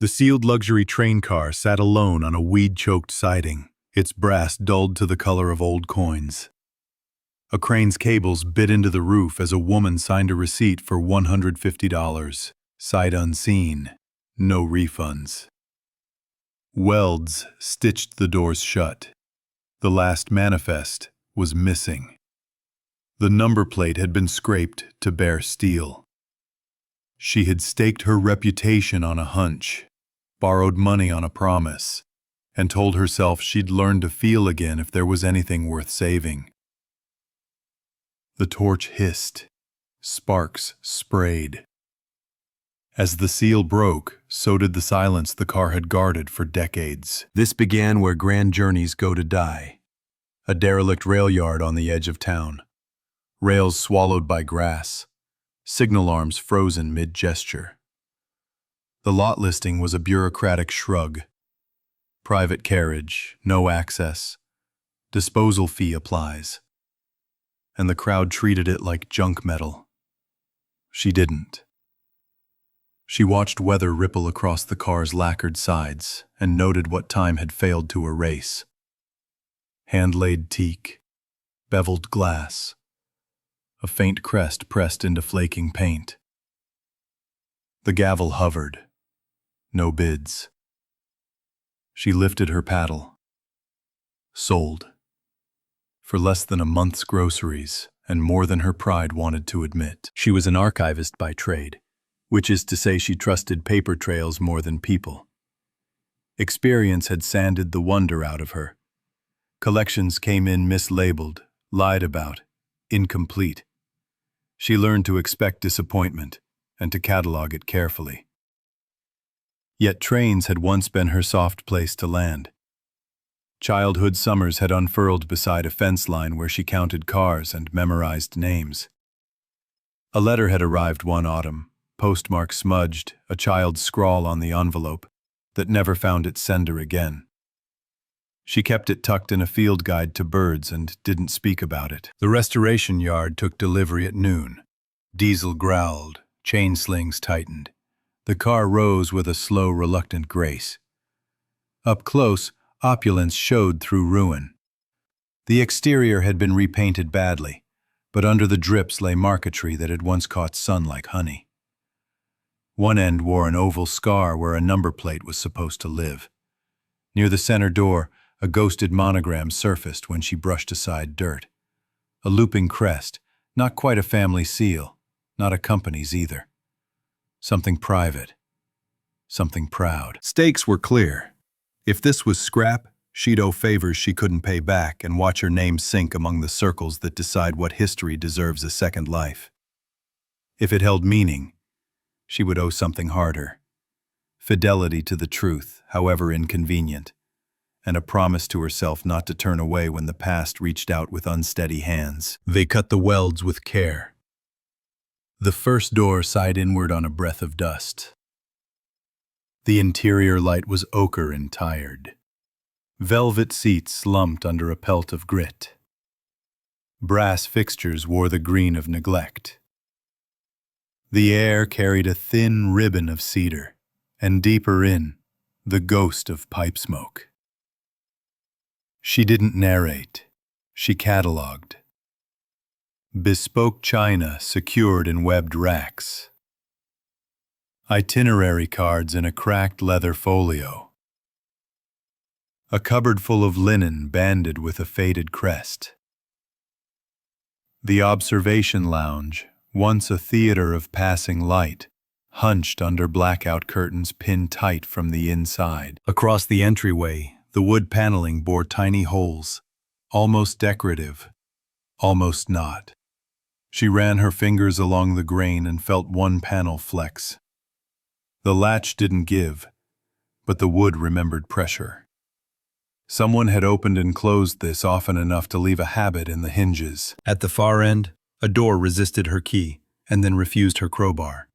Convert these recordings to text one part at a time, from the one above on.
The sealed luxury train car sat alone on a weed-choked siding, its brass dulled to the color of old coins. A crane's cables bit into the roof as a woman signed a receipt for $150, sight unseen, no refunds. Welds stitched the doors shut. The last manifest was missing. The number plate had been scraped to bare steel. She had staked her reputation on a hunch, borrowed money on a promise, and told herself she'd learn to feel again if there was anything worth saving. The torch hissed. Sparks sprayed. As the seal broke, so did the silence the car had guarded for decades. This began where grand journeys go to die. A derelict rail yard on the edge of town. Rails swallowed by grass. Signal arms frozen mid-gesture. The lot listing was a bureaucratic shrug. Private carriage, no access. Disposal fee applies. And the crowd treated it like junk metal. She didn't. She watched weather ripple across the car's lacquered sides and noted what time had failed to erase. Hand-laid teak, beveled glass, a faint crest pressed into flaking paint. The gavel hovered. No bids. She lifted her paddle. Sold. For less than a month's groceries, and more than her pride wanted to admit. She was an archivist by trade, which is to say she trusted paper trails more than people. Experience had sanded the wonder out of her. Collections came in mislabeled, lied about, incomplete. She learned to expect disappointment and to catalog it carefully. Yet trains had once been her soft place to land. Childhood summers had unfurled beside a fence line where she counted cars and memorized names. A letter had arrived one autumn, postmark smudged, a child's scrawl on the envelope, that never found its sender again. She kept it tucked in a field guide to birds and didn't speak about it. The restoration yard took delivery at noon. Diesel growled, chain slings tightened. The car rose with a slow, reluctant grace. Up close, opulence showed through ruin. The exterior had been repainted badly, but under the drips lay marquetry that had once caught sun like honey. One end wore an oval scar where a number plate was supposed to live. Near the center door, a ghosted monogram surfaced when she brushed aside dirt. A looping crest, not quite a family seal, not a company's either. Something private. Something proud. Stakes were clear. If this was scrap, she'd owe favors she couldn't pay back and watch her name sink among the circles that decide what history deserves a second life. If it held meaning, she would owe something harder. Fidelity to the truth, however inconvenient, and a promise to herself not to turn away when the past reached out with unsteady hands. They cut the welds with care. The first door sighed inward on a breath of dust. The interior light was ochre and tired. Velvet seats slumped under a pelt of grit. Brass fixtures wore the green of neglect. The air carried a thin ribbon of cedar, and deeper in, the ghost of pipe smoke. She didn't narrate. She catalogued. Bespoke china secured in webbed racks. Itinerary cards in a cracked leather folio. A cupboard full of linen banded with a faded crest. The observation lounge, once a theater of passing light, hunched under blackout curtains pinned tight from the inside. Across the entryway, the wood paneling bore tiny holes, almost decorative, almost not. She ran her fingers along the grain and felt one panel flex. The latch didn't give, but the wood remembered pressure. Someone had opened and closed this often enough to leave a habit in the hinges. At the far end, a door resisted her key and then refused her crowbar.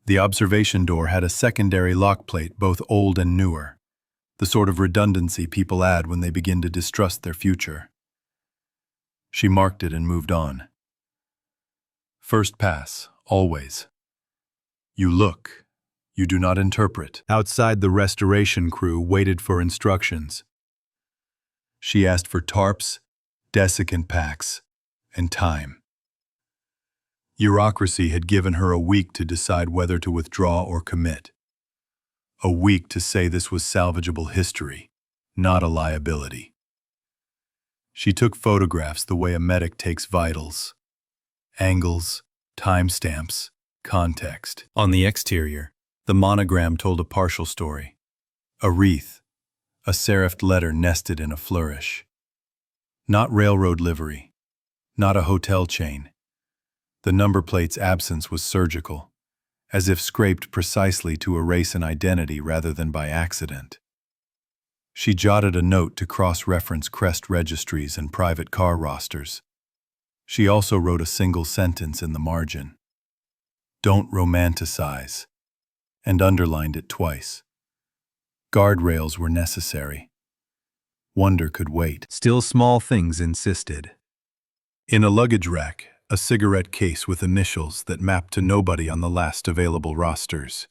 The observation door had a secondary lock plate, both old and newer, the sort of redundancy people add when they begin to distrust their future. She marked it and moved on. First pass, always. You look, You do not interpret. Outside, the restoration crew waited for instructions. She asked for tarps, desiccant packs, and time. Bureaucracy had given her a week to decide whether to withdraw or commit. A week to say this was salvageable history, not a liability. She took photographs the way a medic takes vitals. Angles, timestamps, context. On the exterior, the monogram told a partial story. A wreath, a serifed letter nested in a flourish. Not railroad livery, not a hotel chain. The number plate's absence was surgical, as if scraped precisely to erase an identity rather than by accident. She jotted a note to cross-reference crest registries and private car rosters. She also wrote a single sentence in the margin. Don't romanticize, and underlined it twice. Guardrails were necessary. Wonder could wait. Still small things insisted. In a luggage rack, a cigarette case with initials that mapped to nobody on the last available rosters.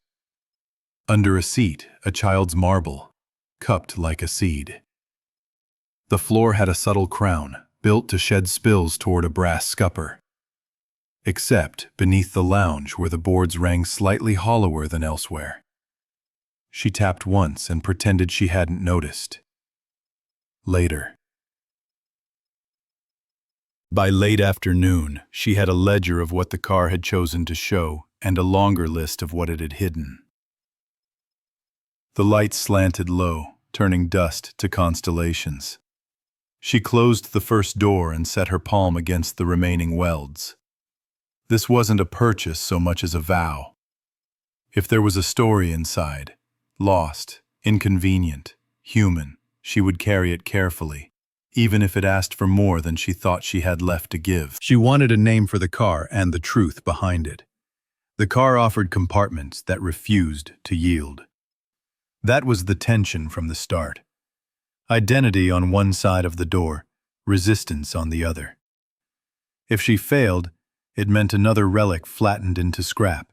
Under a seat, a child's marble, cupped like a seed. The floor had a subtle crown, built to shed spills toward a brass scupper. Except beneath the lounge where the boards rang slightly hollower than elsewhere. She tapped once and pretended she hadn't noticed. Later. By late afternoon, she had a ledger of what the car had chosen to show and a longer list of what it had hidden. The light slanted low, turning dust to constellations. She closed the first door and set her palm against the remaining welds. This wasn't a purchase so much as a vow. If there was a story inside, lost, inconvenient, human, she would carry it carefully, even if it asked for more than she thought she had left to give. She wanted a name for the car and the truth behind it. The car offered compartments that refused to yield. That was the tension from the start. Identity on one side of the door, resistance on the other. If she failed, it meant another relic flattened into scrap,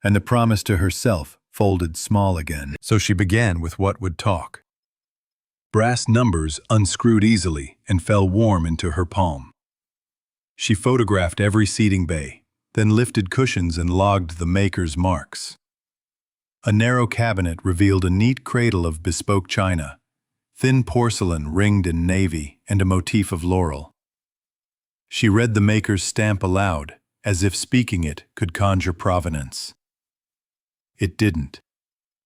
and the promise to herself folded small again. So she began with what would talk. Brass numbers unscrewed easily and fell warm into her palm. She photographed every seating bay, then lifted cushions and logged the maker's marks. A narrow cabinet revealed a neat cradle of bespoke china, thin porcelain ringed in navy and a motif of laurel. She read the maker's stamp aloud, as if speaking it could conjure provenance. It didn't,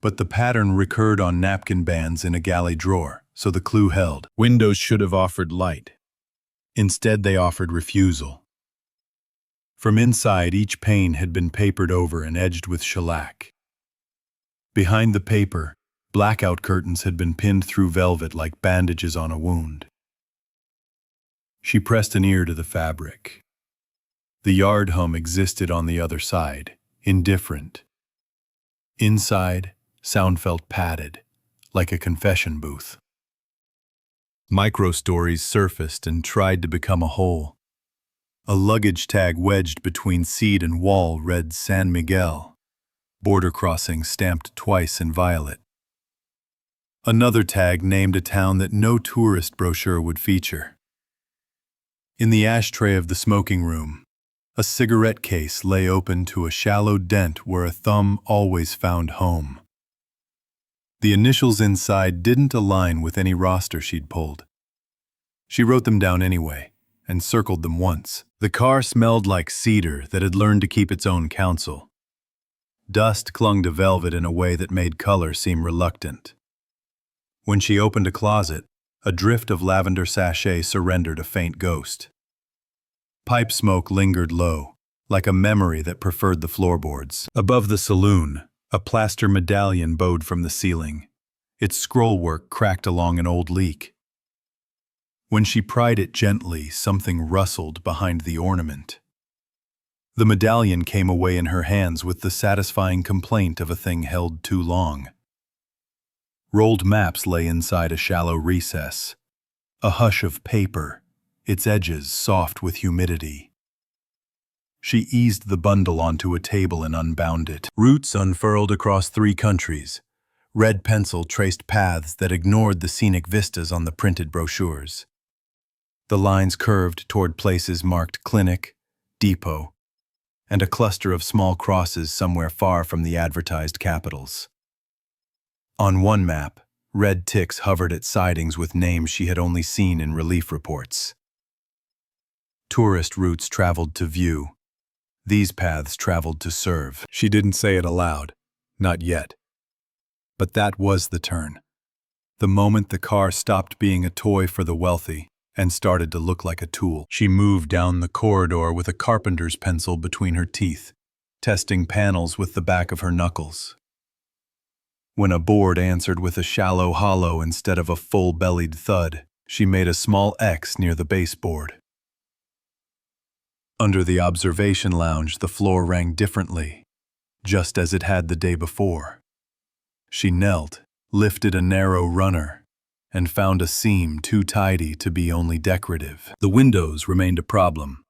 but the pattern recurred on napkin bands in a galley drawer, so the clue held. Windows should have offered light. Instead, they offered refusal. From inside, each pane had been papered over and edged with shellac. Behind the paper, blackout curtains had been pinned through velvet like bandages on a wound. She pressed an ear to the fabric. The yard hum existed on the other side, indifferent. Inside, sound felt padded, like a confession booth. Micro-stories surfaced and tried to become a whole. A luggage tag wedged between seat and wall read San Miguel, border crossing stamped twice in violet. Another tag named a town that no tourist brochure would feature. In the ashtray of the smoking room, a cigarette case lay open to a shallow dent where a thumb always found home. The initials inside didn't align with any roster she'd pulled. She wrote them down anyway, and circled them once. The car smelled like cedar that had learned to keep its own counsel. Dust clung to velvet in a way that made color seem reluctant. When she opened a closet, a drift of lavender sachet surrendered a faint ghost. Pipe smoke lingered low, like a memory that preferred the floorboards. Above the saloon, a plaster medallion bowed from the ceiling. Its scrollwork cracked along an old leak. When she pried it gently, something rustled behind the ornament. The medallion came away in her hands with the satisfying complaint of a thing held too long. Rolled maps lay inside a shallow recess. A hush of paper, its edges soft with humidity. She eased the bundle onto a table and unbound it. Routes unfurled across 3 countries. Red pencil traced paths that ignored the scenic vistas on the printed brochures. The lines curved toward places marked clinic, depot, and a cluster of small crosses somewhere far from the advertised capitals. On one map, red ticks hovered at sidings with names she had only seen in relief reports. Tourist routes traveled to view. These paths traveled to serve. She didn't say it aloud. Not yet. But that was the turn. The moment the car stopped being a toy for the wealthy and started to look like a tool. She moved down the corridor with a carpenter's pencil between her teeth, testing panels with the back of her knuckles. When a board answered with a shallow hollow instead of a full-bellied thud, she made a small X near the baseboard. Under the observation lounge, the floor rang differently, just as it had the day before. She knelt, lifted a narrow runner, and found a seam too tidy to be only decorative. The windows remained a problem.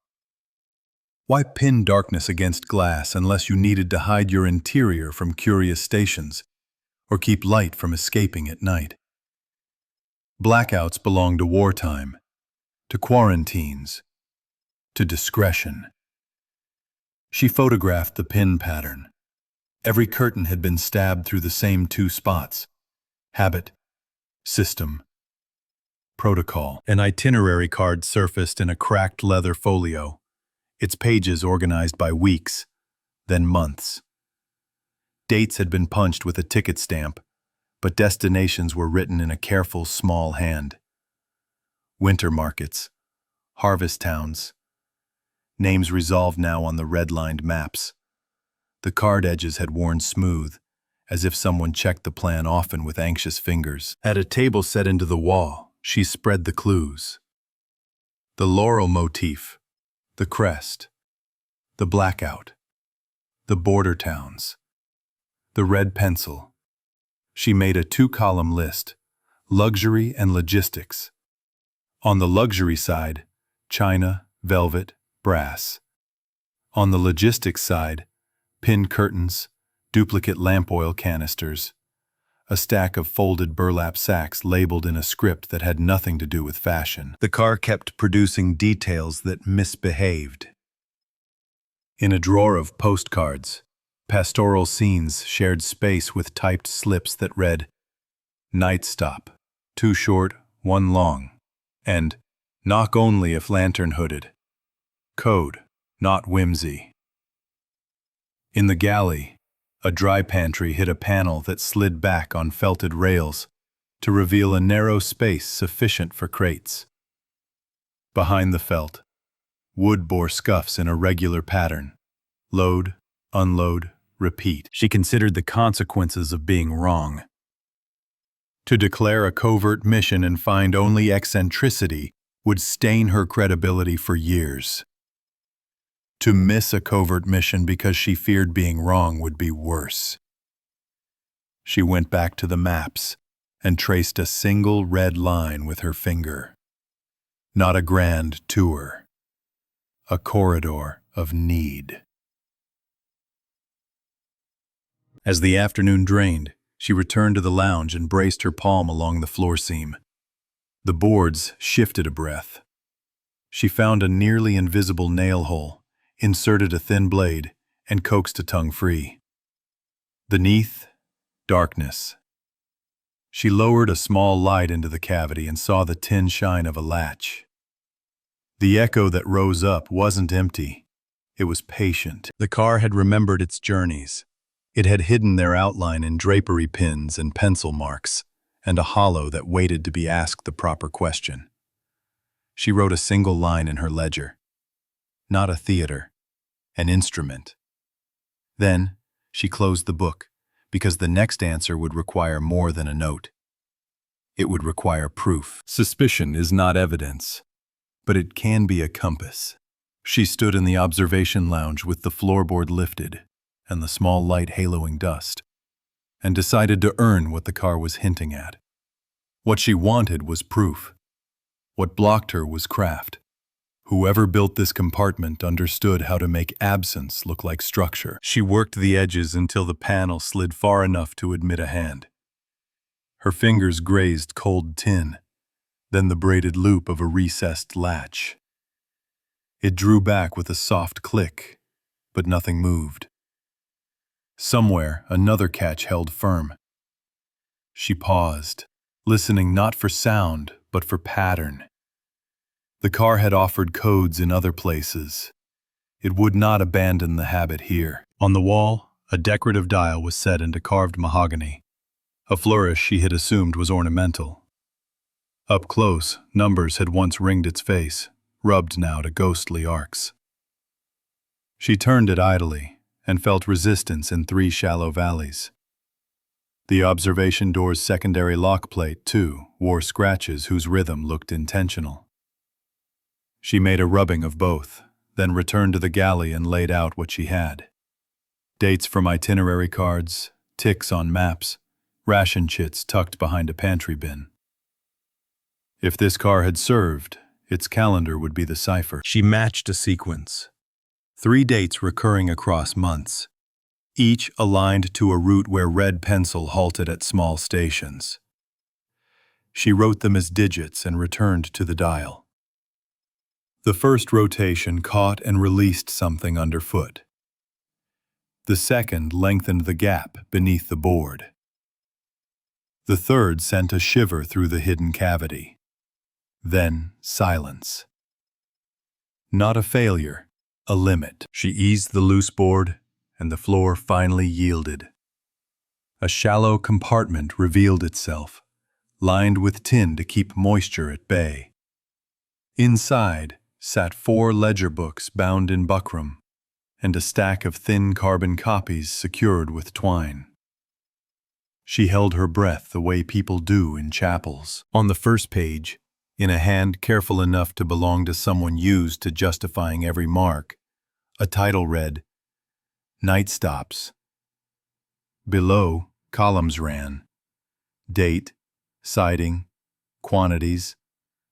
Why pin darkness against glass unless you needed to hide your interior from curious stations or keep light from escaping at night? Blackouts belong to wartime, to quarantines, to discretion. She photographed the pin pattern. Every curtain had been stabbed through the same 2 spots. Habit, system, protocol. An itinerary card surfaced in a cracked leather folio, its pages organized by weeks, then months. Dates had been punched with a ticket stamp, but destinations were written in a careful, small hand. Winter markets, harvest towns, names resolved now on the red-lined maps. The card edges had worn smooth, as if someone checked the plan often with anxious fingers. At a table set into the wall, she spread the clues. The laurel motif, the crest, the blackout, the border towns, the red pencil. She made a 2-column list, luxury and logistics. On the luxury side, china, velvet, brass. On the logistics side, pin curtains, duplicate lamp oil canisters, a stack of folded burlap sacks labeled in a script that had nothing to do with fashion. The car kept producing details that misbehaved. In a drawer of postcards, pastoral scenes shared space with typed slips that read, "Night stop, 2 short, 1 long," and "Knock only if lantern-hooded." Code, not whimsy. In the galley, a dry pantry hid a panel that slid back on felted rails to reveal a narrow space sufficient for crates. Behind the felt, wood bore scuffs in a regular pattern. Load, unload, repeat. She considered the consequences of being wrong. To declare a covert mission and find only eccentricity would stain her credibility for years. To miss a covert mission because she feared being wrong would be worse. She went back to the maps and traced a single red line with her finger. Not a grand tour, a corridor of need. As the afternoon drained, she returned to the lounge and braced her palm along the floor seam. The boards shifted a breath. She found a nearly invisible nail hole, inserted a thin blade, and coaxed a tongue free. Beneath, darkness. She lowered a small light into the cavity and saw the tin shine of a latch. The echo that rose up wasn't empty. It was patient. The car had remembered its journeys. It had hidden their outline in drapery pins and pencil marks, and a hollow that waited to be asked the proper question. She wrote a single line in her ledger. Not a theater, an instrument. Then, she closed the book, because the next answer would require more than a note. It would require proof. Suspicion is not evidence, but it can be a compass. She stood in the observation lounge with the floorboard lifted and the small light haloing dust, and decided to earn what the car was hinting at. What she wanted was proof. What blocked her was craft. Whoever built this compartment understood how to make absence look like structure. She worked the edges until the panel slid far enough to admit a hand. Her fingers grazed cold tin, then the braided loop of a recessed latch. It drew back with a soft click, but nothing moved. Somewhere, another catch held firm. She paused, listening not for sound, but for pattern. The car had offered codes in other places. It would not abandon the habit here. On the wall, a decorative dial was set into carved mahogany, a flourish she had assumed was ornamental. Up close, numbers had once ringed its face, rubbed now to ghostly arcs. She turned it idly and felt resistance in 3 shallow valleys. The observation door's secondary lock plate, too, wore scratches whose rhythm looked intentional. She made a rubbing of both, then returned to the galley and laid out what she had. Dates from itinerary cards, ticks on maps, ration chits tucked behind a pantry bin. If this car had served, its calendar would be the cipher. She matched a sequence. 3 dates recurring across months, each aligned to a route where red pencil halted at small stations. She wrote them as digits and returned to the dial. The first rotation caught and released something underfoot. The second lengthened the gap beneath the board. The third sent a shiver through the hidden cavity. Then silence. Not a failure, a limit. She eased the loose board, and the floor finally yielded. A shallow compartment revealed itself, lined with tin to keep moisture at bay. Inside sat 4 ledger books bound in buckram, and a stack of thin carbon copies secured with twine. She held her breath the way people do in chapels. On the first page, in a hand careful enough to belong to someone used to justifying every mark, a title read, Night Stops. Below, columns ran, date, siding, quantities,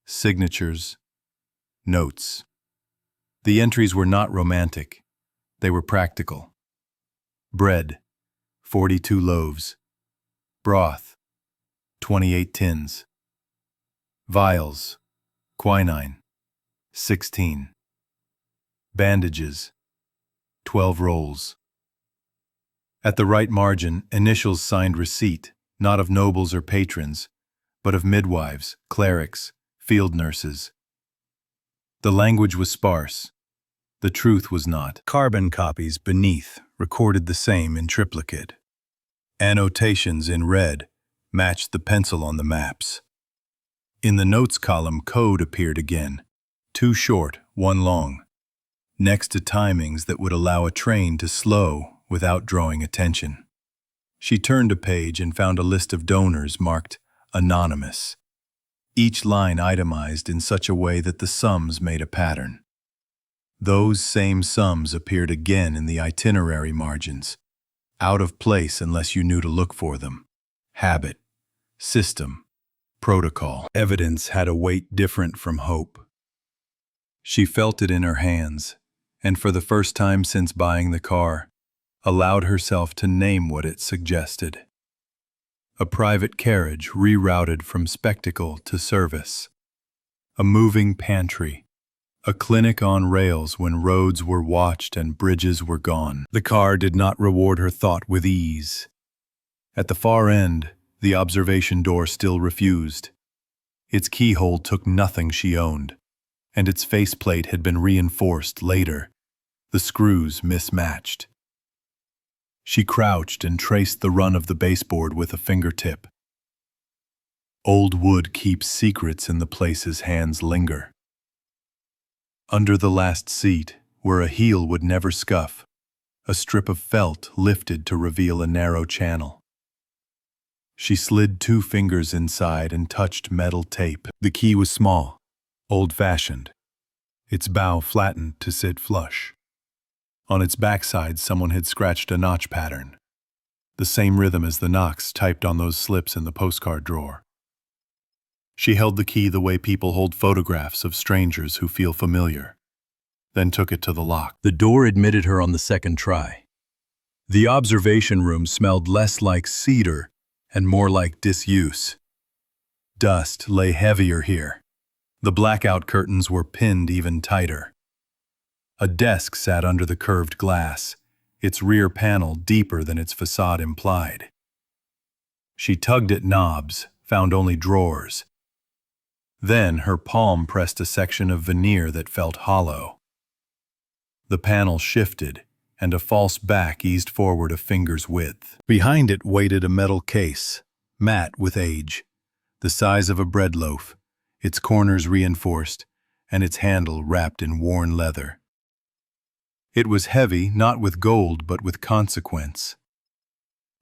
signatures, notes. The entries were not romantic. They were practical. Bread, 42 loaves. Broth, 28 tins. Vials, quinine, 16. Bandages, 12 rolls. At the right margin, initials signed receipt, not of nobles or patrons, but of midwives, clerics, field nurses. The language was sparse. The truth was not. Carbon copies beneath recorded the same in triplicate. Annotations in red matched the pencil on the maps. In the notes column, code appeared again, 2 short, 1 long, next to timings that would allow a train to slow without drawing attention. She turned a page and found a list of donors marked anonymous, each line itemized in such a way that the sums made a pattern. Those same sums appeared again in the itinerary margins, out of place unless you knew to look for them. Habit, system, protocol. Evidence had a weight different from hope. She felt it in her hands, and for the first time since buying the car, allowed herself to name what it suggested. A private carriage rerouted from spectacle to service. A moving pantry. A clinic on rails when roads were watched and bridges were gone. The car did not reward her thought with ease. At the far end, the observation door still refused. Its keyhole took nothing she owned, and its faceplate had been reinforced later, the screws mismatched. She crouched and traced the run of the baseboard with a fingertip. Old wood keeps secrets in the places hands linger. Under the last seat, where a heel would never scuff, a strip of felt lifted to reveal a narrow channel. She slid 2 fingers inside and touched metal tape. The key was small, old-fashioned, its bow flattened to sit flush. On its backside, someone had scratched a notch pattern, the same rhythm as the knocks typed on those slips in the postcard drawer. She held the key the way people hold photographs of strangers who feel familiar, then took it to the lock. The door admitted her on the second try. The observation room smelled less like cedar and more like disuse. Dust lay heavier here. The blackout curtains were pinned even tighter. A desk sat under the curved glass, its rear panel deeper than its facade implied. She tugged at knobs, found only drawers. Then her palm pressed a section of veneer that felt hollow. The panel shifted, and a false back eased forward a finger's width. Behind it waited a metal case, matte with age, the size of a bread loaf, its corners reinforced, and its handle wrapped in worn leather. It was heavy, not with gold, but with consequence.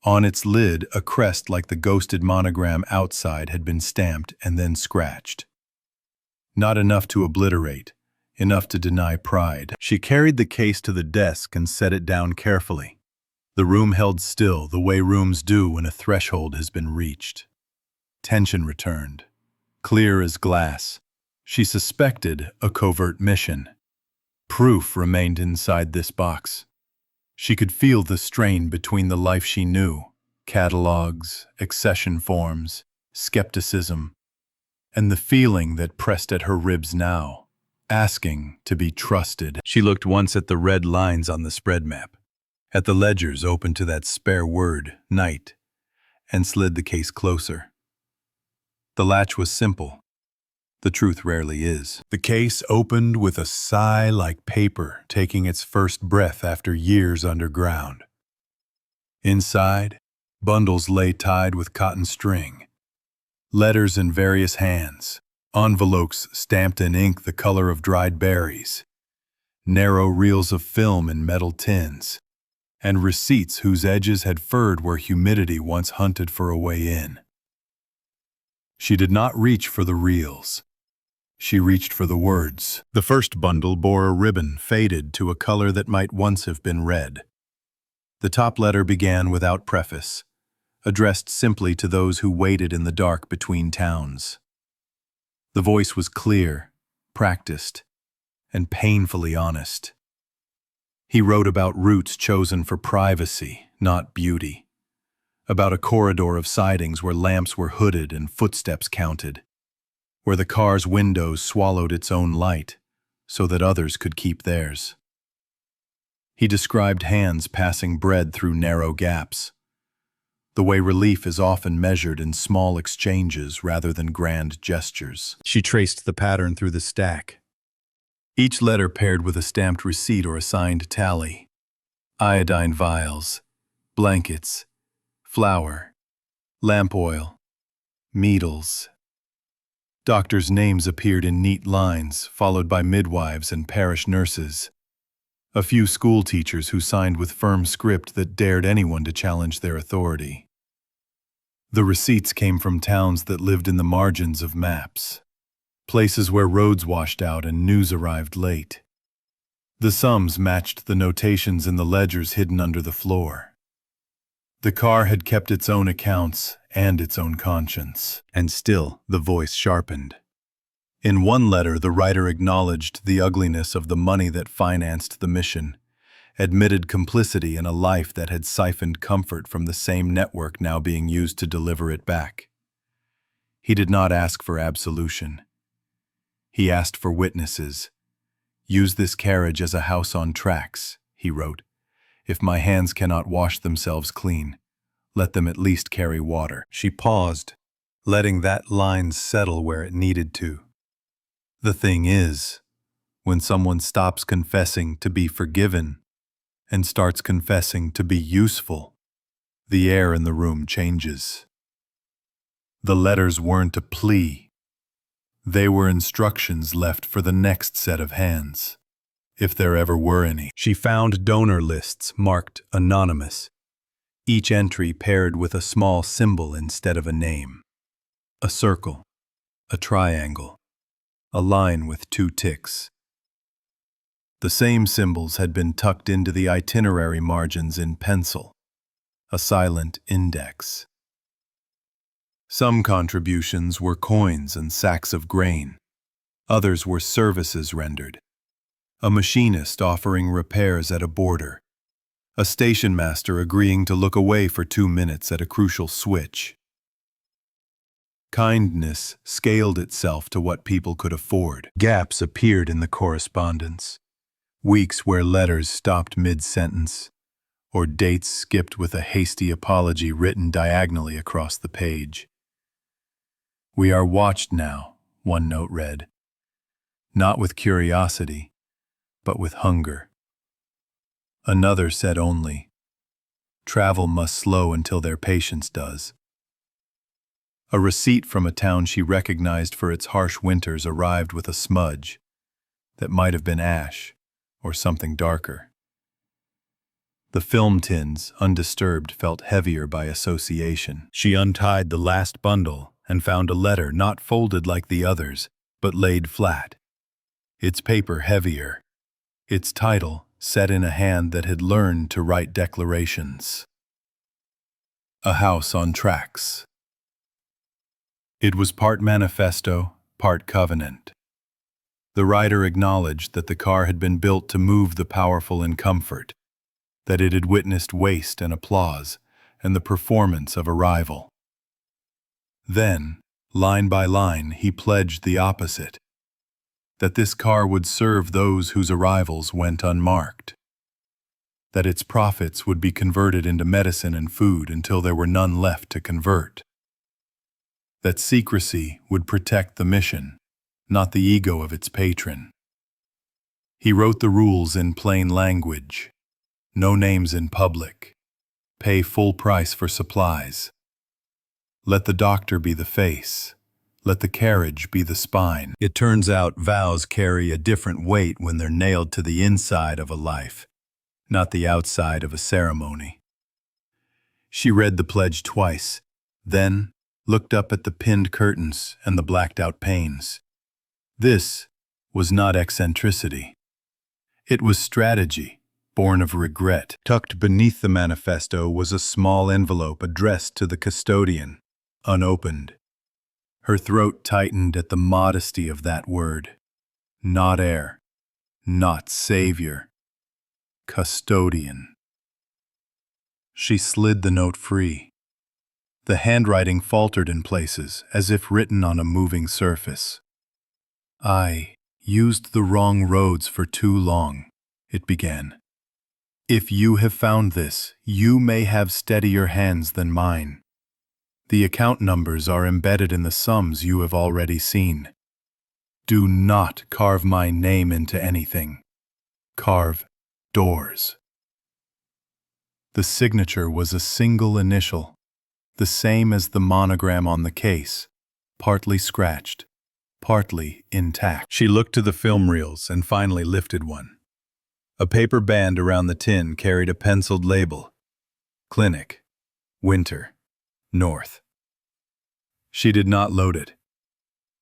On its lid, a crest like the ghosted monogram outside had been stamped and then scratched. Not enough to obliterate, enough to deny pride. She carried the case to the desk and set it down carefully. The room held still, the way rooms do when a threshold has been reached. Tension returned, clear as glass. She suspected a covert mission. Proof remained inside this box. She could feel the strain between the life she knew, catalogs, accession forms, skepticism, and the feeling that pressed at her ribs now, asking to be trusted. She looked once at the red lines on the spread map, at the ledgers open to that spare word, night, and slid the case closer. The latch was simple. The truth rarely is. The case opened with a sigh like paper taking its first breath after years underground. Inside, bundles lay tied with cotton string, letters in various hands, envelopes stamped in ink the color of dried berries, narrow reels of film in metal tins, and receipts whose edges had furred where humidity once hunted for a way in. She did not reach for the reels. She reached for the words. The first bundle bore a ribbon faded to a color that might once have been red. The top letter began without preface, addressed simply to those who waited in the dark between towns. The voice was clear, practiced, and painfully honest. He wrote about routes chosen for privacy, not beauty. About a corridor of sidings where lamps were hooded and footsteps counted, where the car's windows swallowed its own light so that others could keep theirs. He described hands passing bread through narrow gaps, the way relief is often measured in small exchanges rather than grand gestures. She traced the pattern through the stack, each letter paired with a stamped receipt or a signed tally. Iodine vials, blankets, flour, lamp oil, needles. Doctors' names appeared in neat lines, followed by midwives and parish nurses. A few school teachers who signed with firm script that dared anyone to challenge their authority. The receipts came from towns that lived in the margins of maps, places where roads washed out and news arrived late. The sums matched the notations in the ledgers hidden under the floor. The car had kept its own accounts and its own conscience, and still the voice sharpened. In one letter, the writer acknowledged the ugliness of the money that financed the mission, admitted complicity in a life that had siphoned comfort from the same network now being used to deliver it back. He did not ask for absolution. He asked for witnesses. "Use this carriage as a house on tracks," he wrote. "If my hands cannot wash themselves clean, let them at least carry water." She paused, letting that line settle where it needed to. The thing is, when someone stops confessing to be forgiven and starts confessing to be useful, the air in the room changes. The letters weren't a plea. They were instructions left for the next set of hands, if there ever were any. She found donor lists marked anonymous, each entry paired with a small symbol instead of a name. A circle, a triangle, a line with 2 ticks. The same symbols had been tucked into the itinerary margins in pencil, a silent index. Some contributions were coins and sacks of grain. Others were services rendered. A machinist offering repairs at a border. A station master agreeing to look away for 2 minutes at a crucial switch. Kindness scaled itself to what people could afford. Gaps appeared in the correspondence. Weeks where letters stopped mid-sentence, or dates skipped with a hasty apology written diagonally across the page. "We are watched now," one note read. Not with curiosity, but with hunger. Another said only, "Travel must slow until their patience does." A receipt from a town she recognized for its harsh winters arrived with a smudge that might have been ash or something darker. The film tins, undisturbed, felt heavier by association. She untied the last bundle and found a letter not folded like the others, but laid flat. Its paper heavier. Its title set in a hand that had learned to write declarations. A House on Tracks. It was part manifesto, part covenant. The writer acknowledged that the car had been built to move the powerful in comfort, that it had witnessed waste and applause and the performance of arrival. Then, line by line, he pledged the opposite, that this car would serve those whose arrivals went unmarked, that its profits would be converted into medicine and food until there were none left to convert, that secrecy would protect the mission, not the ego of its patron. He wrote the rules in plain language. No names in public. Pay full price for supplies. Let the doctor be the face. Let the carriage be the spine. It turns out vows carry a different weight when they're nailed to the inside of a life, not the outside of a ceremony. She read the pledge twice, then looked up at the pinned curtains and the blacked-out panes. This was not eccentricity. It was strategy, born of regret. Tucked beneath the manifesto was a small envelope addressed to the custodian, unopened. Her throat tightened at the modesty of that word. Not heir, not savior, custodian. She slid the note free. The handwriting faltered in places, as if written on a moving surface. "I used the wrong roads for too long," it began. "If you have found this, you may have steadier hands than mine. The account numbers are embedded in the sums you have already seen. Do not carve my name into anything. Carve doors." The signature was a single initial, the same as the monogram on the case, partly scratched, partly intact. She looked to the film reels and finally lifted one. A paper band around the tin carried a penciled label. Clinic. Winter. North. She did not load it.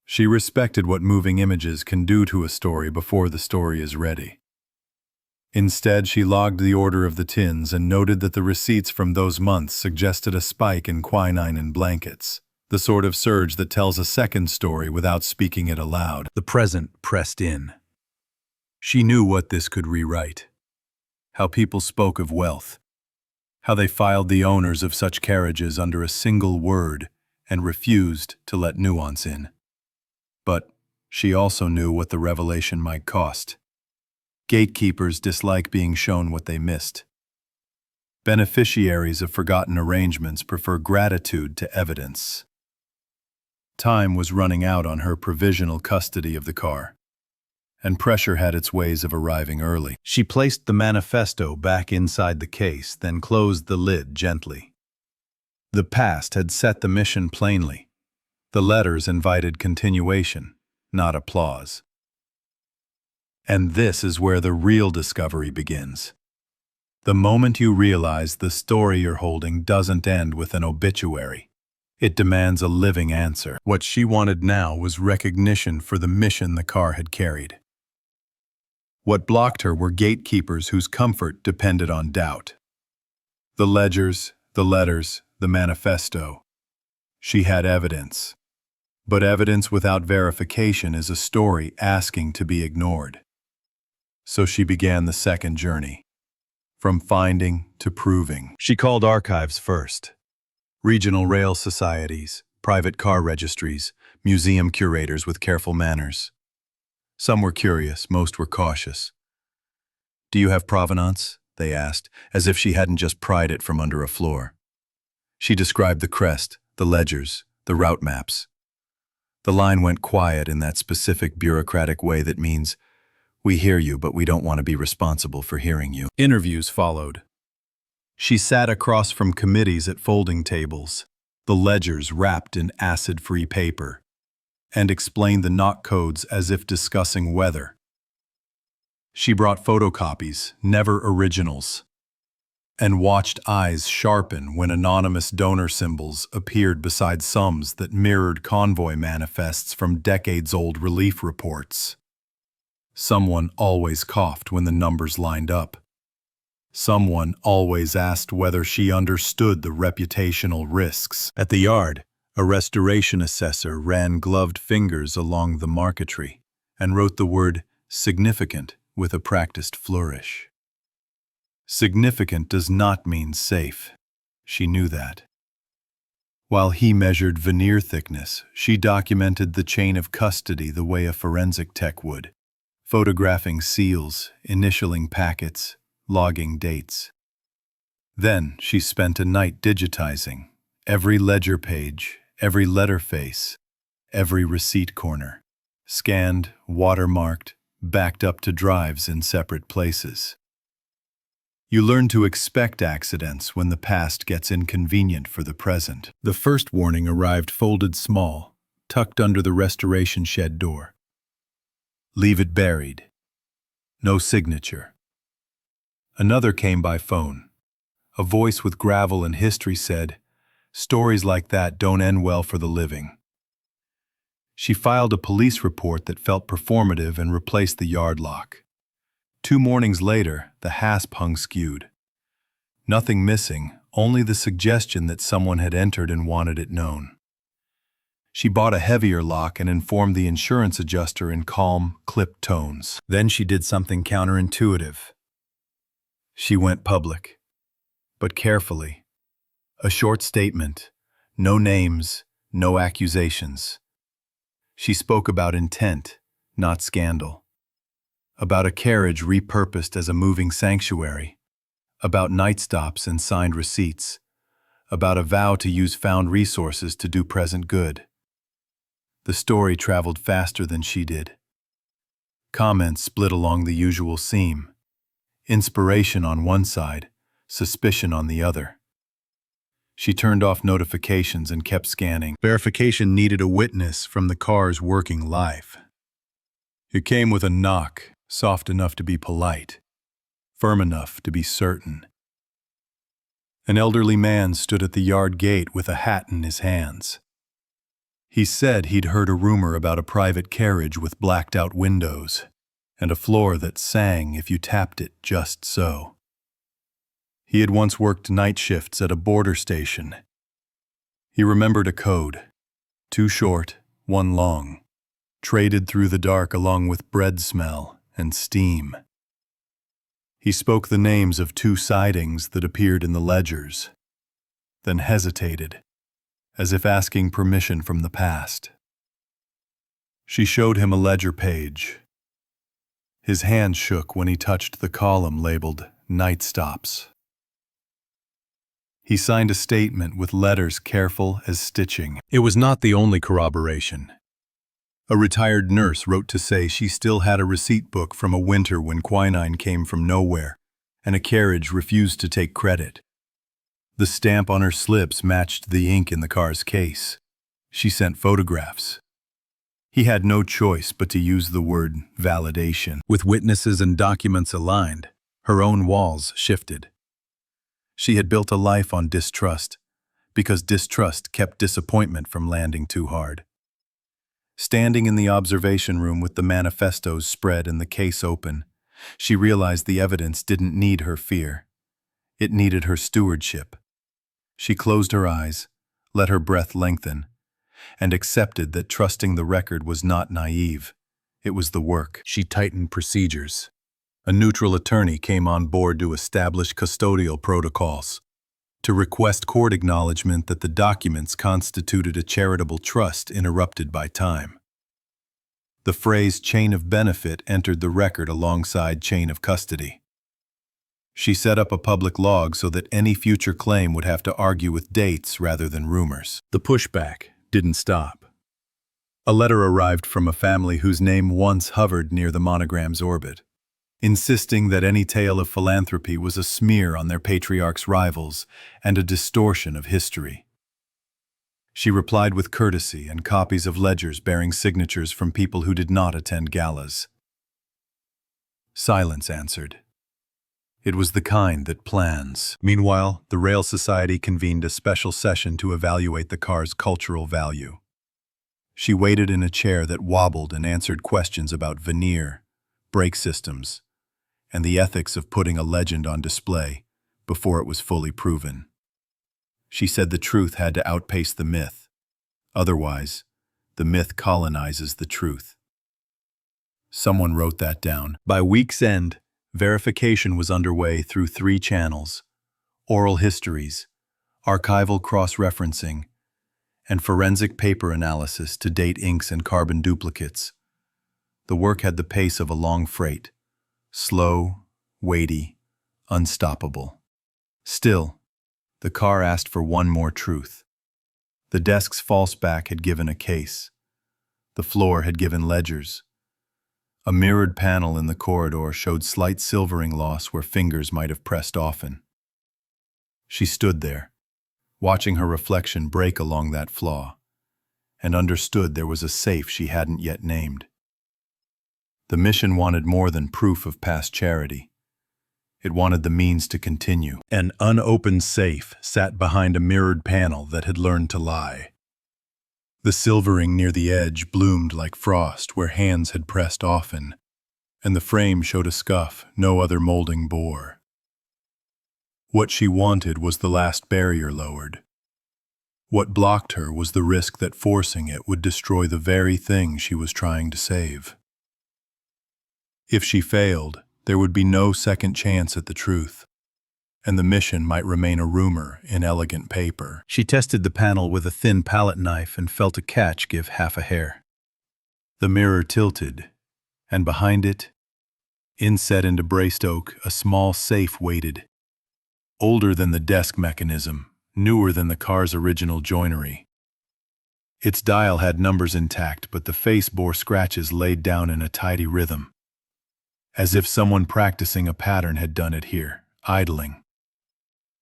She respected what moving images can do to a story before the story is ready. Instead, she logged the order of the tins and noted that the receipts from those months suggested a spike in quinine and blankets, the sort of surge that tells a second story without speaking it aloud. The present pressed in. She knew what this could rewrite. How people spoke of wealth. How they filed the owners of such carriages under a single word and refused to let nuance in. But she also knew what the revelation might cost. Gatekeepers dislike being shown what they missed. Beneficiaries of forgotten arrangements prefer gratitude to evidence. Time was running out on her provisional custody of the car, and pressure had its ways of arriving early. She placed the manifesto back inside the case, then closed the lid gently. The past had set the mission plainly. The letters invited continuation, not applause. And this is where the real discovery begins. The moment you realize the story you're holding doesn't end with an obituary. It demands a living answer. What she wanted now was recognition for the mission the car had carried. What blocked her were gatekeepers whose comfort depended on doubt. The ledgers, the letters, the manifesto. She had evidence. But evidence without verification is a story asking to be ignored. So she began the second journey, from finding to proving. She called archives first. Regional rail societies, private car registries, museum curators with careful manners. Some were curious, most were cautious. "Do you have provenance?" they asked, as if she hadn't just pried it from under a floor. She described the crest, the ledgers, the route maps. The line went quiet in that specific bureaucratic way that means, "We hear you, but we don't want to be responsible for hearing you." Interviews followed. She sat across from committees at folding tables, the ledgers wrapped in acid-free paper, and explained the knock codes as if discussing weather. She brought photocopies, never originals, and watched eyes sharpen when anonymous donor symbols appeared beside sums that mirrored convoy manifests from decades-old relief reports. Someone always coughed when the numbers lined up. Someone always asked whether she understood the reputational risks. At the yard, a restoration assessor ran gloved fingers along the marquetry and wrote the word "significant" with a practiced flourish. Significant does not mean safe. She knew that. While he measured veneer thickness, she documented the chain of custody the way a forensic tech would, photographing seals, initialing packets, logging dates. Then she spent a night digitizing every ledger page, every letter face, every receipt corner, scanned, watermarked, backed up to drives in separate places. You learn to expect accidents when the past gets inconvenient for the present. The first warning arrived folded small, tucked under the restoration shed door. "Leave it buried. No signature." Another came by phone. A voice with gravel and history said, "Stories like that don't end well for the living." She filed a police report that felt performative and replaced the yard lock. 2 mornings later, the hasp hung skewed. Nothing missing, only the suggestion that someone had entered and wanted it known. She bought a heavier lock and informed the insurance adjuster in calm, clipped tones. Then she did something counterintuitive. She went public, but carefully. A short statement, no names, no accusations. She spoke about intent, not scandal. About a carriage repurposed as a moving sanctuary. About night stops and signed receipts. About a vow to use found resources to do present good. The story traveled faster than she did. Comments split along the usual seam. Inspiration on one side, suspicion on the other. She turned off notifications and kept scanning. Verification needed a witness from the car's working life. It came with a knock, soft enough to be polite, firm enough to be certain. An elderly man stood at the yard gate with a hat in his hands. He said he'd heard a rumor about a private carriage with blacked-out windows and a floor that sang if you tapped it just so. He had once worked night shifts at a border station. He remembered a code, 2 short, 1 long, traded through the dark along with bread smell and steam. He spoke the names of 2 sightings that appeared in the ledgers, then hesitated, as if asking permission from the past. She showed him a ledger page. His hand shook when he touched the column labeled "Night Stops." He signed a statement with letters careful as stitching. It was not the only corroboration. A retired nurse wrote to say she still had a receipt book from a winter when quinine came from nowhere, and a carriage refused to take credit. The stamp on her slips matched the ink in the car's case. She sent photographs. He had no choice but to use the word validation. With witnesses and documents aligned, her own walls shifted. She had built a life on distrust, because distrust kept disappointment from landing too hard. Standing in the observation room with the manifestos spread and the case open, she realized the evidence didn't need her fear. It needed her stewardship. She closed her eyes, let her breath lengthen, and accepted that trusting the record was not naive. It was the work. She tightened procedures. A neutral attorney came on board to establish custodial protocols, to request court acknowledgement that the documents constituted a charitable trust interrupted by time. The phrase chain of benefit entered the record alongside chain of custody. She set up a public log so that any future claim would have to argue with dates rather than rumors. The pushback didn't stop. A letter arrived from a family whose name once hovered near the monogram's orbit, insisting that any tale of philanthropy was a smear on their patriarch's rivals and a distortion of history. She replied with courtesy and copies of ledgers bearing signatures from people who did not attend galas. Silence answered. It was the kind that plans. Meanwhile, the Rail Society convened a special session to evaluate the car's cultural value. She waited in a chair that wobbled and answered questions about veneer, brake systems, and the ethics of putting a legend on display before it was fully proven. She said the truth had to outpace the myth. Otherwise, the myth colonizes the truth. Someone wrote that down. By week's end, verification was underway through 3 channels: oral histories, archival cross-referencing, and forensic paper analysis to date inks and carbon duplicates. The work had the pace of a long freight, slow, weighty, unstoppable. Still, the car asked for one more truth. The desk's false back had given a case. The floor had given ledgers. A mirrored panel in the corridor showed slight silvering loss where fingers might have pressed often. She stood there, watching her reflection break along that flaw, and understood there was a safe she hadn't yet named. The mission wanted more than proof of past charity. It wanted the means to continue. An unopened safe sat behind a mirrored panel that had learned to lie. The silvering near the edge bloomed like frost where hands had pressed often, and the frame showed a scuff no other molding bore. What she wanted was the last barrier lowered. What blocked her was the risk that forcing it would destroy the very thing she was trying to save. If she failed, there would be no second chance at the truth, and the mission might remain a rumor in elegant paper. She tested the panel with a thin palette knife and felt a catch give half a hair. The mirror tilted, and behind it, inset into braced oak, a small safe waited. Older than the desk mechanism, newer than the car's original joinery. Its dial had numbers intact, but the face bore scratches laid down in a tidy rhythm, as if someone practicing a pattern had done it here, idling.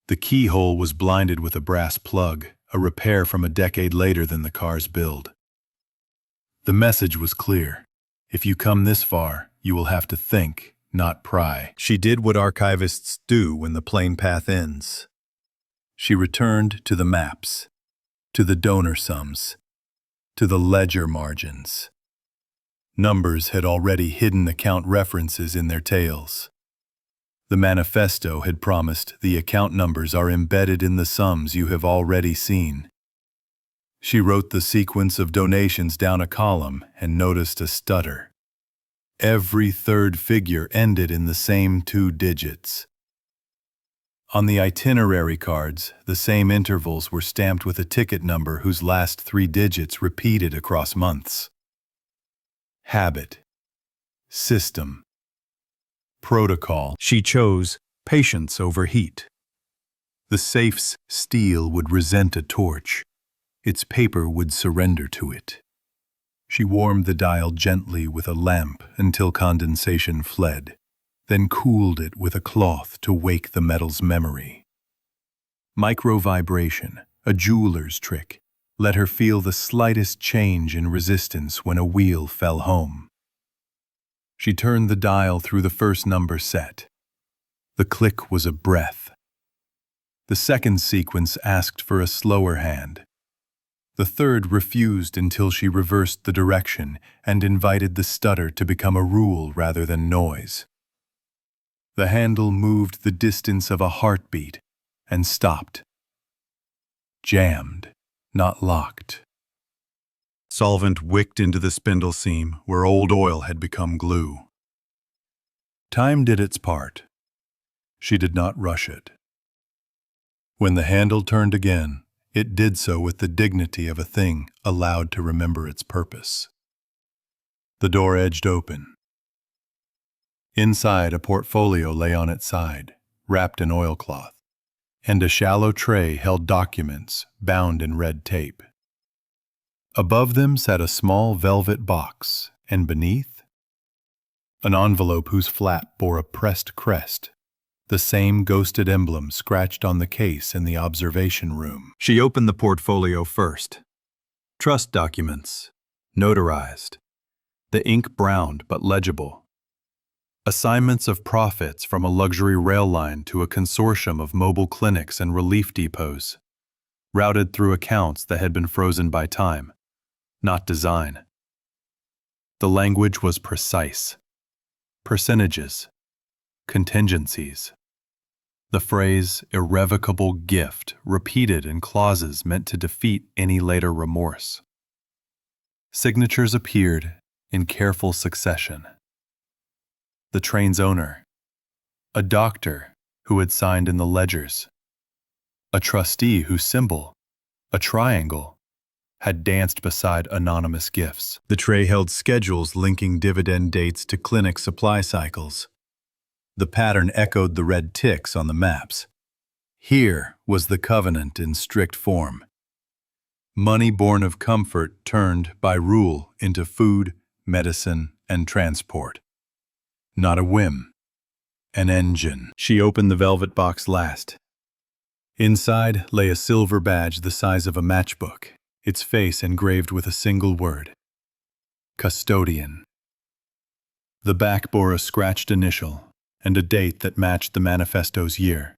The keyhole was blinded with a brass plug, a repair from a decade later than the car's build. The message was clear. If you come this far, you will have to think, not pry. She did what archivists do when the plain path ends. She returned to the maps, to the donor sums, to the ledger margins. Numbers had already hidden account references in their tails. The manifesto had promised the account numbers are embedded in the sums you have already seen. She wrote the sequence of donations down a column and noticed a stutter. Every third figure ended in the same 2 digits. On the itinerary cards, the same intervals were stamped with a ticket number whose last 3 digits repeated across months. Habit, system, protocol. She chose patience over heat. The safe's steel would resent a torch. Its paper would surrender to it. She warmed the dial gently with a lamp until condensation fled, then cooled it with a cloth to wake the metal's memory. Micro-vibration, a jeweler's trick, let her feel the slightest change in resistance when a wheel fell home. She turned the dial through the first number set. The click was a breath. The second sequence asked for a slower hand. The third refused until she reversed the direction and invited the stutter to become a rule rather than noise. The handle moved the distance of a heartbeat and stopped. Jammed. not locked. Solvent wicked into the spindle seam where old oil had become glue. Time did its part. She did not rush it. When the handle turned again, it did so with the dignity of a thing allowed to remember its purpose. The door edged open. Inside, a portfolio lay on its side, wrapped in oilcloth, and a shallow tray held documents bound in red tape. Above them sat a small velvet box, and beneath, an envelope whose flap bore a pressed crest, the same ghosted emblem scratched on the case in the observation room. She opened the portfolio first. Trust documents, notarized, the ink browned but legible. Assignments of profits from a luxury rail line to a consortium of mobile clinics and relief depots, routed through accounts that had been frozen by time, not design. The language was precise. Percentages, contingencies. The phrase irrevocable gift repeated in clauses meant to defeat any later remorse. Signatures appeared in careful succession. The train's owner, a doctor who had signed in the ledgers, a trustee whose symbol, a triangle, had danced beside anonymous gifts. The tray held schedules linking dividend dates to clinic supply cycles. The pattern echoed the red ticks on the maps. Here was the covenant in strict form. Money born of comfort turned by rule into food, medicine, and transport. Not a whim. An engine. She opened the velvet box last. Inside lay a silver badge the size of a matchbook, its face engraved with a single word. Custodian. The back bore a scratched initial and a date that matched the manifesto's year.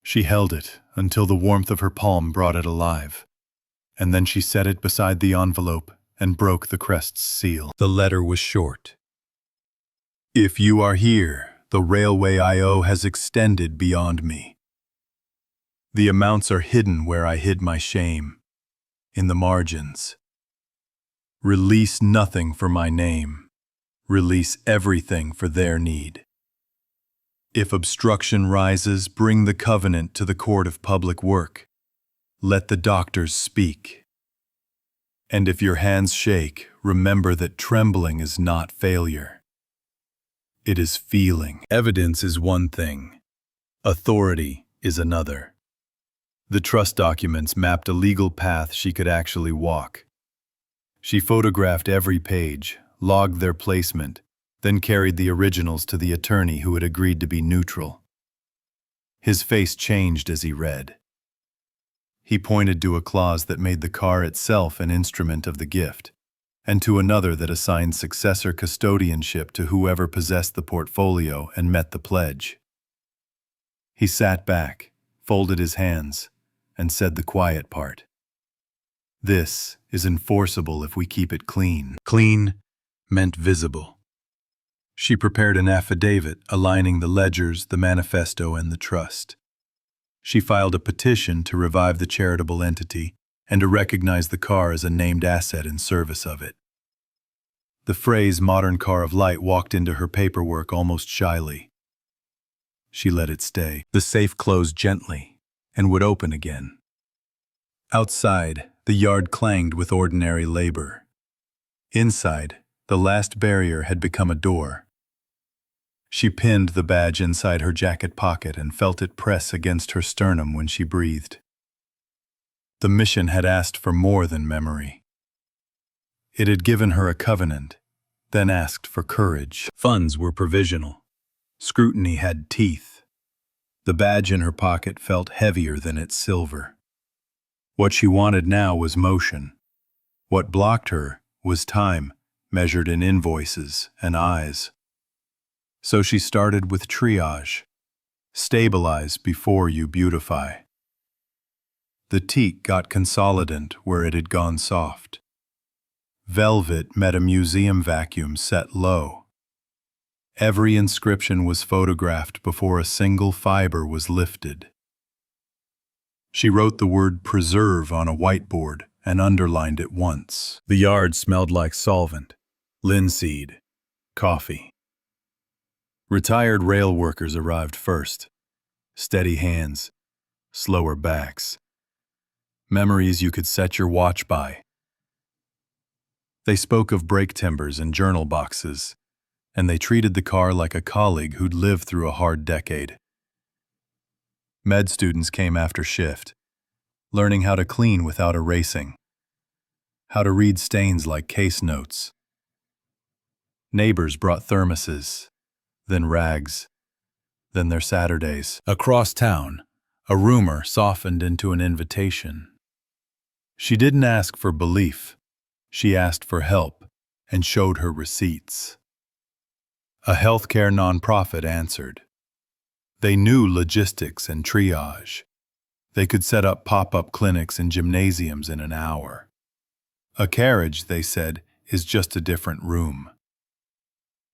She held it until the warmth of her palm brought it alive, and then she set it beside the envelope and broke the crest's seal. The letter was short. If you are here, the railway I owe has extended beyond me. The amounts are hidden where I hid my shame, in the margins. Release nothing for my name. Release everything for their need. If obstruction rises, bring the covenant to the court of public work. Let the doctors speak. And if your hands shake, remember that trembling is not failure. It is feeling. Evidence is one thing. Authority is another. The trust documents mapped a legal path she could actually walk. She photographed every page, logged their placement, then carried the originals to the attorney who had agreed to be neutral. His face changed as he read. He pointed to a clause that made the car itself an instrument of the gift, and to another that assigned successor custodianship to whoever possessed the portfolio and met the pledge. He sat back, folded his hands, and said the quiet part. This is enforceable if we keep it clean. Clean meant visible. She prepared an affidavit aligning the ledgers, the manifesto, and the trust. She filed a petition to revive the charitable entity and to recognize the car as a named asset in service of it. The phrase "modern car of light" walked into her paperwork almost shyly. She let it stay. The safe closed gently and would open again. Outside, the yard clanged with ordinary labor. Inside, the last barrier had become a door. She pinned the badge inside her jacket pocket and felt it press against her sternum when she breathed. The mission had asked for more than memory. It had given her a covenant, then asked for courage. Funds were provisional. Scrutiny had teeth. The badge in her pocket felt heavier than its silver. What she wanted now was motion. What blocked her was time, measured in invoices and eyes. So she started with triage. Stabilize before you beautify. The teak got consolidant where it had gone soft. Velvet met a museum vacuum set low. Every inscription was photographed before a single fiber was lifted. She wrote the word preserve on a whiteboard and underlined it once. The yard smelled like solvent, linseed, coffee. Retired rail workers arrived first. Steady hands, slower backs. Memories you could set your watch by. They spoke of brake timbers and journal boxes, and they treated the car like a colleague who'd lived through a hard decade. Med students came after shift, learning how to clean without erasing, how to read stains like case notes. Neighbors brought thermoses, then rags, then their Saturdays. Across town, a rumor softened into an invitation. She didn't ask for belief. She asked for help and showed her receipts. A healthcare nonprofit answered. They knew logistics and triage. They could set up pop-up clinics in gymnasiums in an hour. A carriage, they said, is just a different room.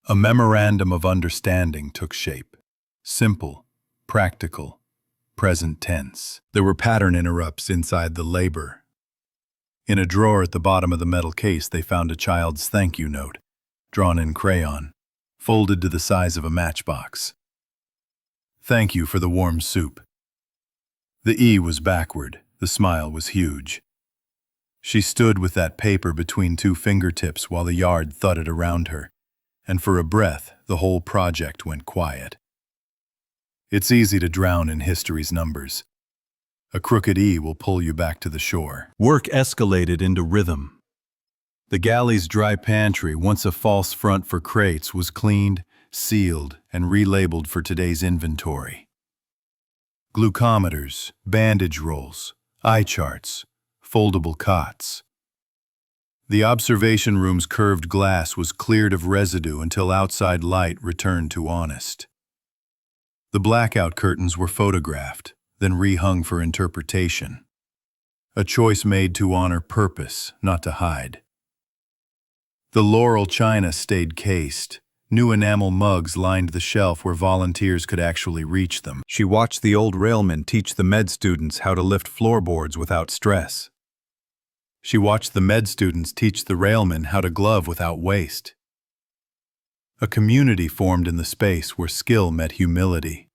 A memorandum of understanding took shape. Simple, practical, present tense. There were pattern interrupts inside the labor. In a drawer at the bottom of the metal case, they found a child's thank you note, drawn in crayon, folded to the size of a matchbox. Thank you for the warm soup. The E was backward, the smile was huge. She stood with that paper between two fingertips while the yard thudded around her, and for a breath, the whole project went quiet. It's easy to drown in history's numbers. A crooked E will pull you back to the shore. Work escalated into rhythm. The galley's dry pantry, once a false front for crates, was cleaned, sealed, and relabeled for today's inventory. Glucometers, bandage rolls, eye charts, foldable cots. The observation room's curved glass was cleared of residue until outside light returned to honest. The blackout curtains were photographed, then rehung for interpretation. A choice made to honor purpose, not to hide. The laurel china stayed cased. New enamel mugs lined the shelf where volunteers could actually reach them. She watched the old railmen teach the med students how to lift floorboards without stress. She watched the med students teach the railmen how to glove without waste. A community formed in the space where skill met humility.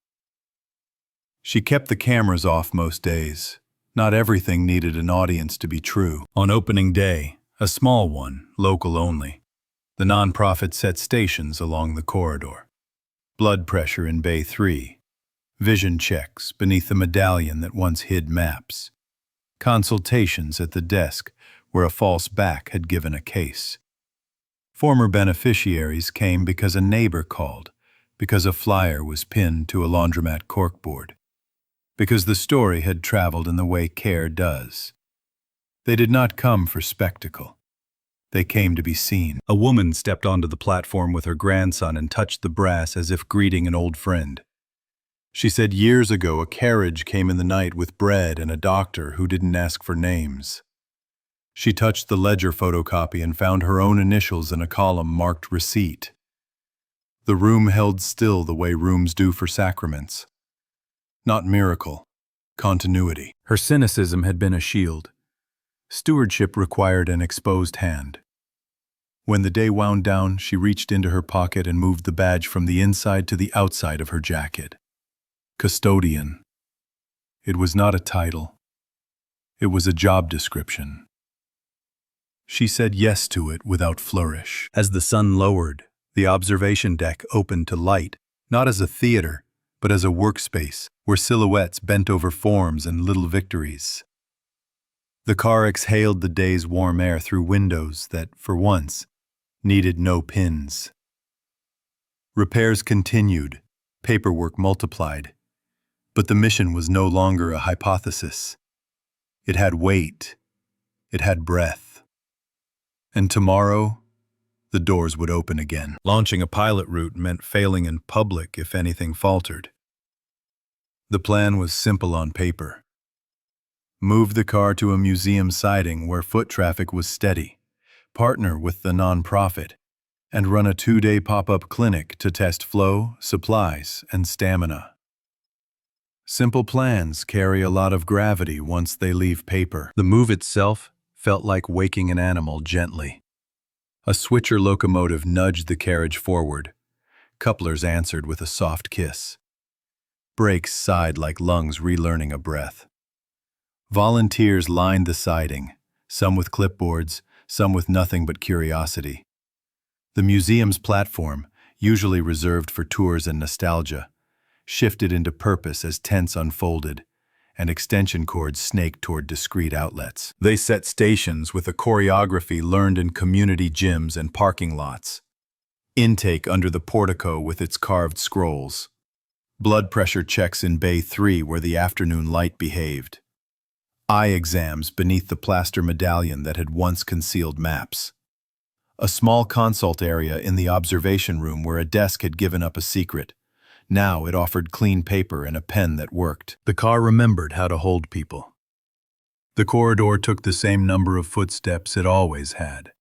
She kept the cameras off most days. Not everything needed an audience to be true. On opening day, a small one, local only, the nonprofit set stations along the corridor. Blood pressure in Bay 3. Vision checks beneath the medallion that once hid maps. Consultations at the desk where a false back had given a case. Former beneficiaries came because a neighbor called, because a flyer was pinned to a laundromat corkboard, because the story had traveled in the way care does. They did not come for spectacle. They came to be seen. A woman stepped onto the platform with her grandson and touched the brass as if greeting an old friend. She said years ago a carriage came in the night with bread and a doctor who didn't ask for names. She touched the ledger photocopy and found her own initials in a column marked receipt. The room held still the way rooms do for sacraments. Not miracle, continuity. Her cynicism had been a shield. Stewardship required an exposed hand. When the day wound down, she reached into her pocket and moved the badge from the inside to the outside of her jacket. Custodian. It was not a title. It was a job description. She said yes to it without flourish. As the sun lowered, the observation deck opened to light, not as a theater, but as a workspace where silhouettes bent over forms and little victories. The car exhaled the day's warm air through windows that, for once, needed no pins. Repairs continued, paperwork multiplied, but the mission was no longer a hypothesis. It had weight. It had breath. And tomorrow, the doors would open again. Launching a pilot route meant failing in public if anything faltered. The plan was simple on paper. Move the car to a museum siding where foot traffic was steady, partner with the nonprofit, and run a 2-day pop-up clinic to test flow, supplies, and stamina. Simple plans carry a lot of gravity once they leave paper. The move itself felt like waking an animal gently. A switcher locomotive nudged the carriage forward. Couplers answered with a soft kiss. Brakes sighed like lungs relearning a breath. Volunteers lined the siding, some with clipboards, some with nothing but curiosity. The museum's platform, usually reserved for tours and nostalgia, shifted into purpose as tents unfolded, and extension cords snaked toward discrete outlets. They set stations with a choreography learned in community gyms and parking lots. Intake under the portico with its carved scrolls. Blood pressure checks in Bay 3 where the afternoon light behaved. Eye exams beneath the plaster medallion that had once concealed maps. A small consult area in the observation room where a desk had given up a secret. Now it offered clean paper and a pen that worked. The car remembered how to hold people. The corridor took the same number of footsteps it always had.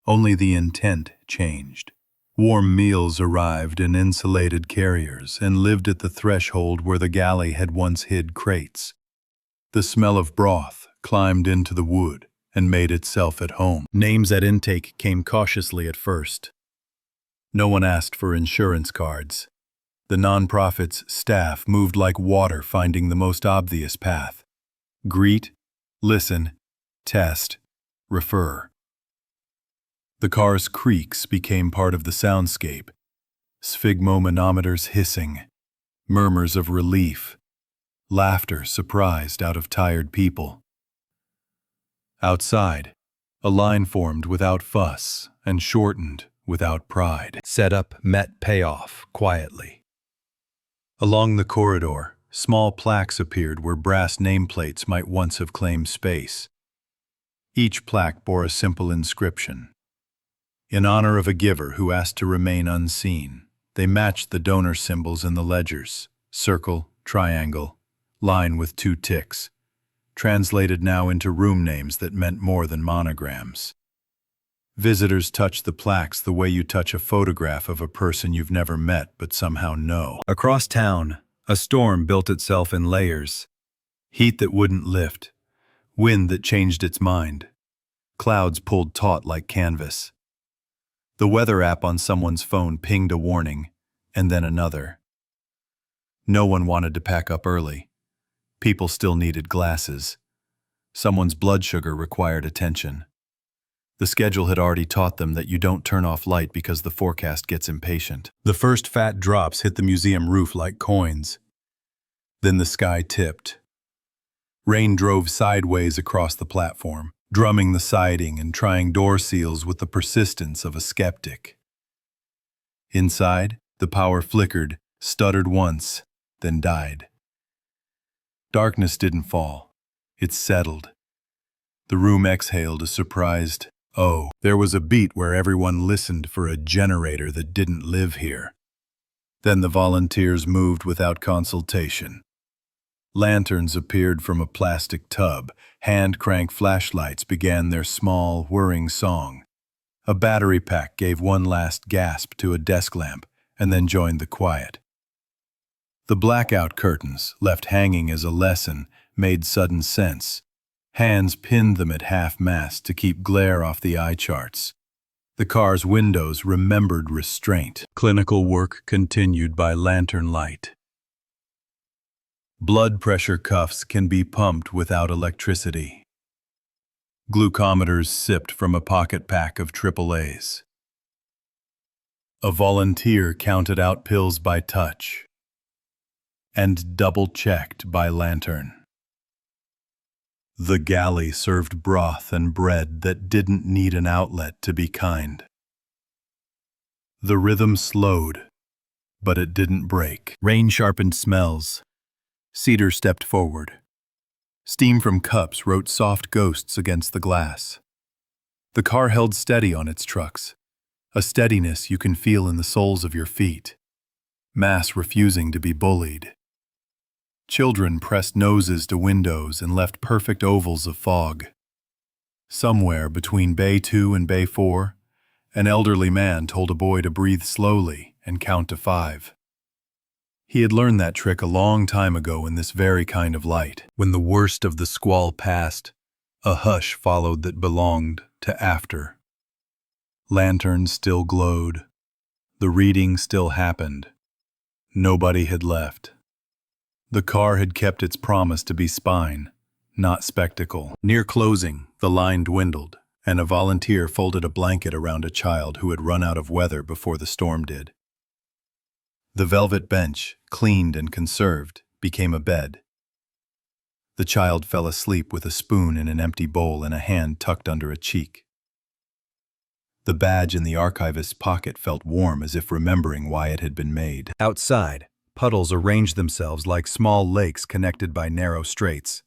Only the intent changed. Warm meals arrived in insulated carriers and lived at the threshold where the galley had once hid crates. The smell of broth climbed into the wood and made itself at home. Names at intake came cautiously at first. No one asked for insurance cards. The nonprofit's staff moved like water, finding the most obvious path. Greet, listen, test, refer. The car's creaks became part of the soundscape. Sphygmomanometers hissing, murmurs of relief, laughter surprised out of tired people. Outside, a line formed without fuss and shortened without pride. Setup met payoff quietly. Along the corridor, small plaques appeared where brass nameplates might once have claimed space. Each plaque bore a simple inscription. In honor of a giver who asked to remain unseen, they matched the donor symbols in the ledgers: circle, triangle, line with 2 ticks, translated now into room names that meant more than monograms. Visitors touched the plaques the way you touch a photograph of a person you've never met but somehow know. Across town, a storm built itself in layers. Heat that wouldn't lift, wind that changed its mind. Clouds pulled taut like canvas. The weather app on someone's phone pinged a warning, and then another. No one wanted to pack up early. People still needed glasses. Someone's blood sugar required attention. The schedule had already taught them that you don't turn off light because the forecast gets impatient. The first fat drops hit the museum roof like coins. Then the sky tipped. Rain drove sideways across the platform, drumming the siding and trying door seals with the persistence of a skeptic. Inside, the power flickered, stuttered once, then died. Darkness didn't fall. It settled. The room exhaled a surprised, "Oh." There was a beat where everyone listened for a generator that didn't live here. Then the volunteers moved without consultation. Lanterns appeared from a plastic tub. Hand-crank flashlights began their small, whirring song. A battery pack gave one last gasp to a desk lamp and then joined the quiet. The blackout curtains, left hanging as a lesson, made sudden sense. Hands pinned them at half-mast to keep glare off the eye charts. The car's windows remembered restraint. Clinical work continued by lantern light. Blood pressure cuffs can be pumped without electricity. Glucometers sipped from a pocket pack of AAAs. A volunteer counted out pills by touch and double-checked by lantern. The galley served broth and bread that didn't need an outlet to be kind. The rhythm slowed, but it didn't break. Rain sharpened smells. Cedar stepped forward. Steam from cups wrote soft ghosts against the glass. The car held steady on its trucks, a steadiness you can feel in the soles of your feet. Mass refusing to be bullied. Children pressed noses to windows and left perfect ovals of fog. Somewhere between Bay 2 and Bay 4, an elderly man told a boy to breathe slowly and count to 5. He had learned that trick a long time ago in this very kind of light. When the worst of the squall passed, a hush followed that belonged to after. Lanterns still glowed. The reading still happened. Nobody had left. The car had kept its promise to be spine, not spectacle. Near closing, the line dwindled, and a volunteer folded a blanket around a child who had run out of weather before the storm did. The velvet bench, cleaned and conserved, became a bed. The child fell asleep with a spoon in an empty bowl and a hand tucked under a cheek. The badge in the archivist's pocket felt warm, as if remembering why it had been made. Outside, puddles arranged themselves like small lakes connected by narrow straits.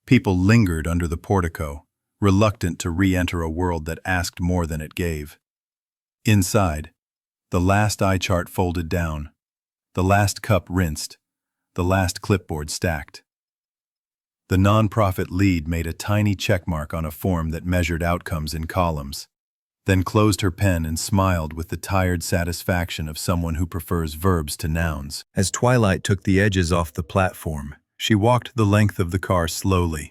People lingered under the portico, reluctant to re-enter a world that asked more than it gave. Inside, the last eye chart folded down, the last cup rinsed, the last clipboard stacked. The nonprofit lead made a tiny checkmark on a form that measured outcomes in columns, then closed her pen and smiled with the tired satisfaction of someone who prefers verbs to nouns. As twilight took the edges off the platform, she walked the length of the car slowly,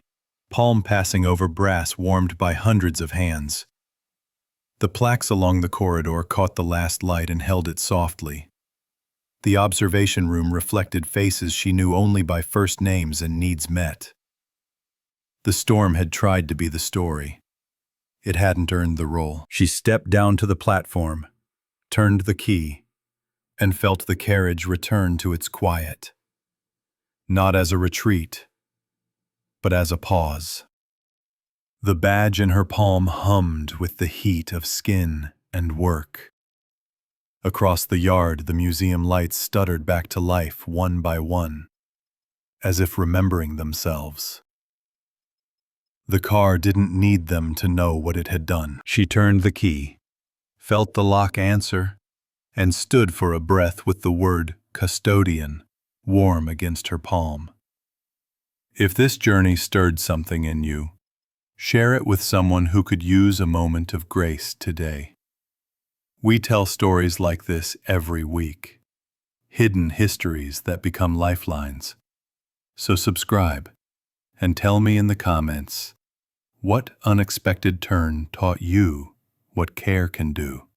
palm passing over brass warmed by hundreds of hands. The plaques along the corridor caught the last light and held it softly. The observation room reflected faces she knew only by first names and needs met. The storm had tried to be the story. It hadn't earned the role. She stepped down to the platform, turned the key, and felt the carriage return to its quiet. Not as a retreat, but as a pause. The badge in her palm hummed with the heat of skin and work. Across the yard, the museum lights stuttered back to life one by one, as if remembering themselves. The car didn't need them to know what it had done. She turned the key, felt the lock answer, and stood for a breath with the word custodian warm against her palm. If this journey stirred something in you, share it with someone who could use a moment of grace today. We tell stories like this every week, hidden histories that become lifelines. So subscribe and tell me in the comments, what unexpected turn taught you what care can do?